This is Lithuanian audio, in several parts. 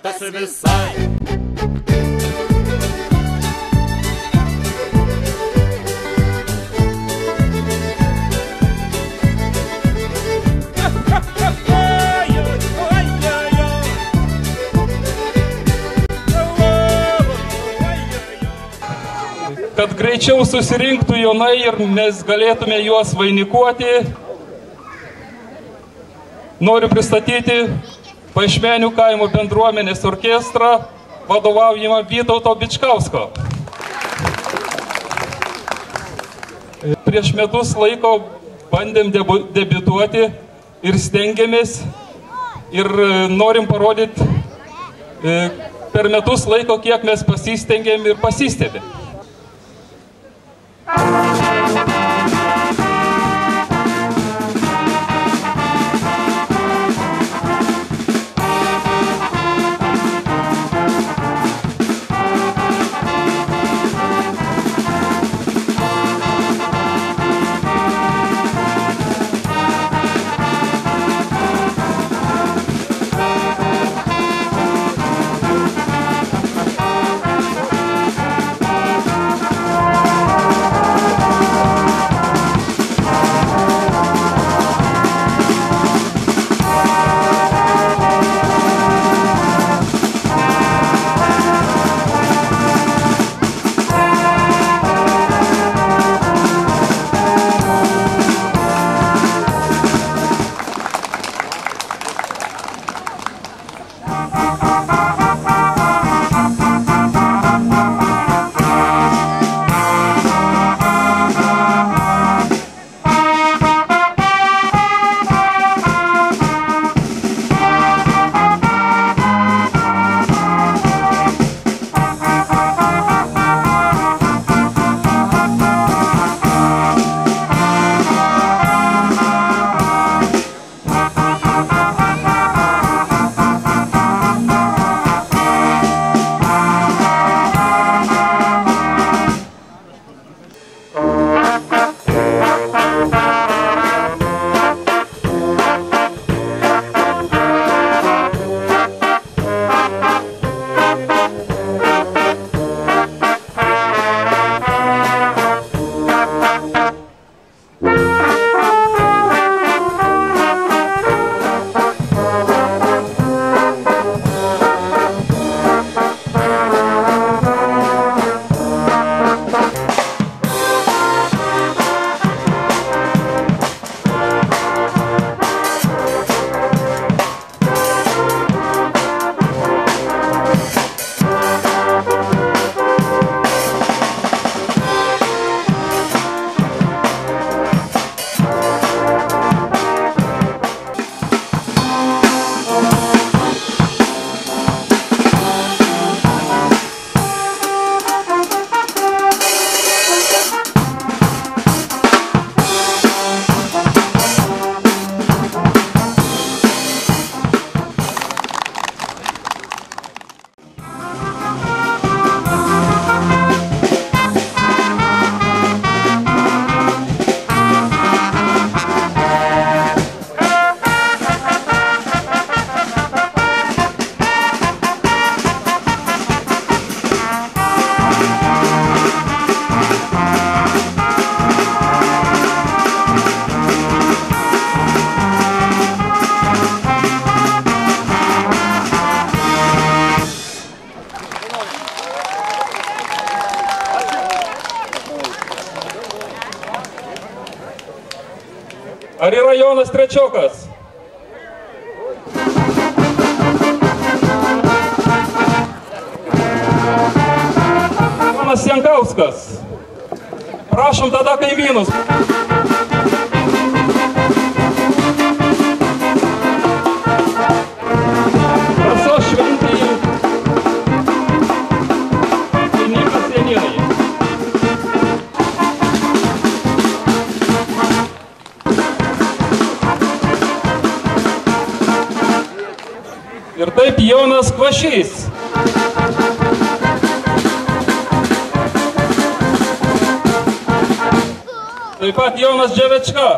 karštas visai. Kad greičiau susirinktų jaunai ir mes galėtume juos vainikuoti, noriu pristatyti Paišmenių kaimo bendruomenės orkestrą vadovaujamą Vytauto Bičkausko. Prieš metus laiko bandėm debiutuoti ir stengiamės ir norim parodyti per metus laiko, kiek mes pasistengėm ir pasistebėm. Ar yra Jonas Trečiokas? Jonas Jankauskas. Prašom tada kaimynus. Rasos šventėje. Kaimynas Janinai. Ir taip Jonas Kvašys. Taip pat Jonas Dževečka.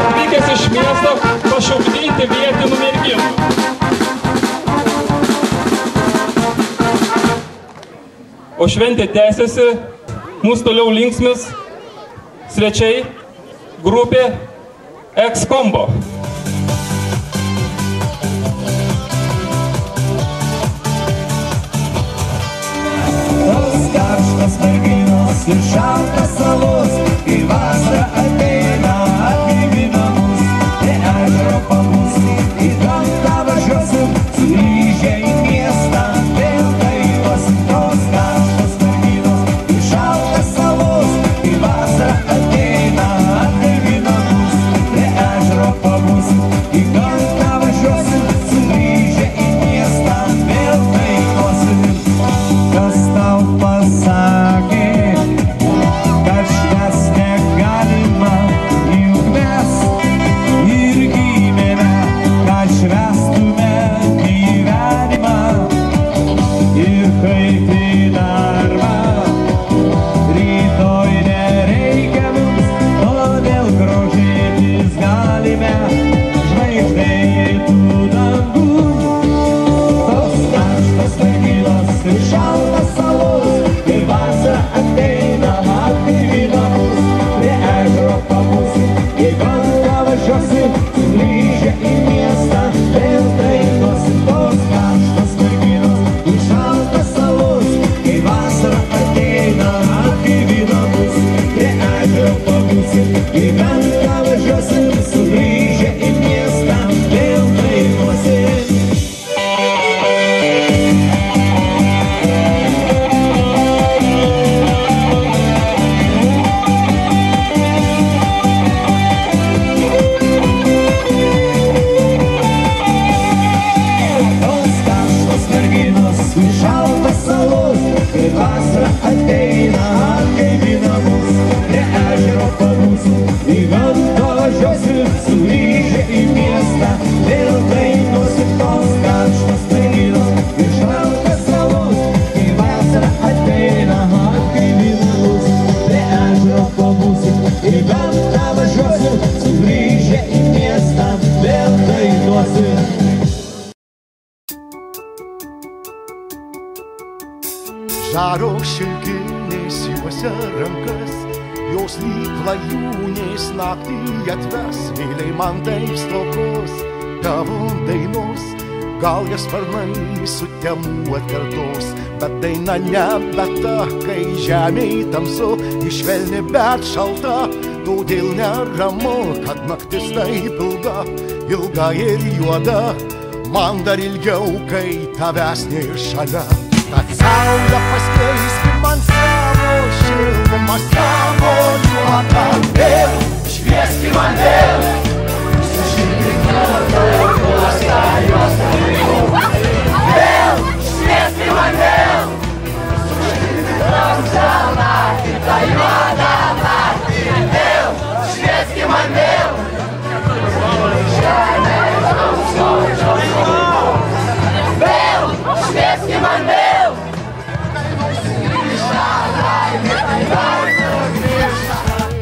Atvykęs iš miesto pašaukdyti vietinių merginų. o šventė tęsiasi, mūsų toliau linksmis svečiai, grupė Ex-Combo. Karštas merginos ir šaltas salos, kai vasara ateina, atgaivina mus, prie ežero pabūsim, į gamtą važiuosim, sugrįžę į miestą, vėl dainuosim. Tos karštas merginos ir šaltas salos, kai vasara ateina, atgaivina mus, prie ežero pabūsim, į gamtą važiuosim, sugrįžę į miestą, vėl dainuosim. Kas tau pasakė, kad švęs negalima, juk mes ir gimėme, kad švęstume gyvenimą. Ir kaip į darbą, rytoj nereikia mums, todėl grožėtis galime žvaigždėtų dangų. Tos karštos merginos ir šaltas salos, kai vasara ateina, atgaivina mus, prie ežero pabūsim, į gamtą važiuosim, sugrįžę į miestą, vėl dainuosim. Tos karštos merginos ir šaltas salos, kai vasara ateina, atgaivina mus, prie ežero pabūsim, į gamtą važiuosim, sugrįžę į miestą, vėl dainuosim. Šaltas salos, kai vasara ateina, atgaivina mus, prie ežero pabūsim, į gamtą važiuosim, sugrįžę į miestą, vėl dainuosim. Tos karštos merginos ir šaltas salos, kai vasara ateina, atgaivina mus, prie ežero pabūsim, į gamtą važiuosim, sugrįžę į miestą, vėl dainuosim. Žaro šilkinės juose rankas, jos lyg klajūnės naktį atves, vėliai man taip stokos tavo dainos. Gal jas sparnai sutemų atkartos, bet daina nebe ta, kai žemėj tamsu, išvelni bet šalta, todėl neramu, kad naktis taip ilga, ilga ir juoda, man dar ilgiau, kai tavęs nėr šalia. Tad saulė paskleiski man savo šilumą, savo juodą, vėl švieski man vėl, sužymink juodą juostą, juostą vėl švieski man vėl, sužymink tamsią naktį, tą juodą naktį, vėl švieski man vėl, žemė vėl švieski man vėl.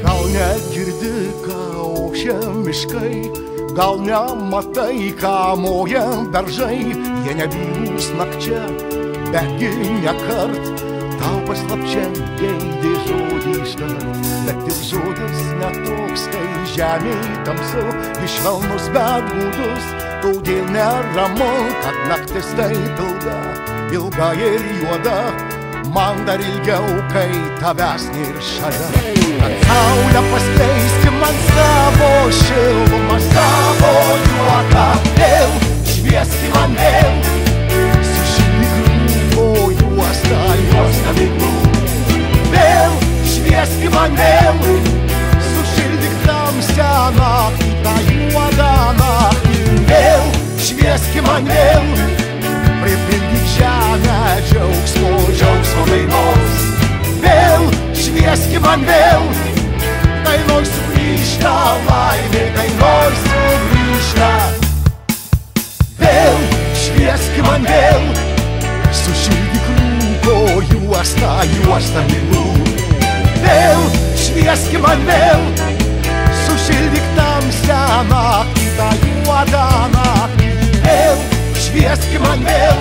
Gal negirdi, ką ošia miškai, gal nematai, ką moja beržai, jie nebylūs nakčia, betgi nekart tau paslapčia geidė žodį ištart, bet ir žodis netoks, kai žemėj tamsu, išvelnus bet gūdus, todėl neramu, kad naktis taip ilga, ilga ir juoda, man dar ilgiau, kai tavęs nėr šalia. Kad saulė paskleiski man savo šilumą, savo juodą, vėl švieski man vėl, sušildyk rūko juostą, juostą veiklų, vėl švieski man vėl, sušildyk tamsią naktį, tą juodą naktį, vėl švieski man vėl, pripildyk žemę džiaugsmo, džiaugsmo dainos, vėl švieski man vėl, dainoj sugrįžta laimė, dainoj sugrįžta, vėl švieski man vėl, sušildyk rūko juostą, juostą mylų, vėl švieski man vėl, sušildyk tamsią naktį, tą juodą naktį, vėl švieski man vėl,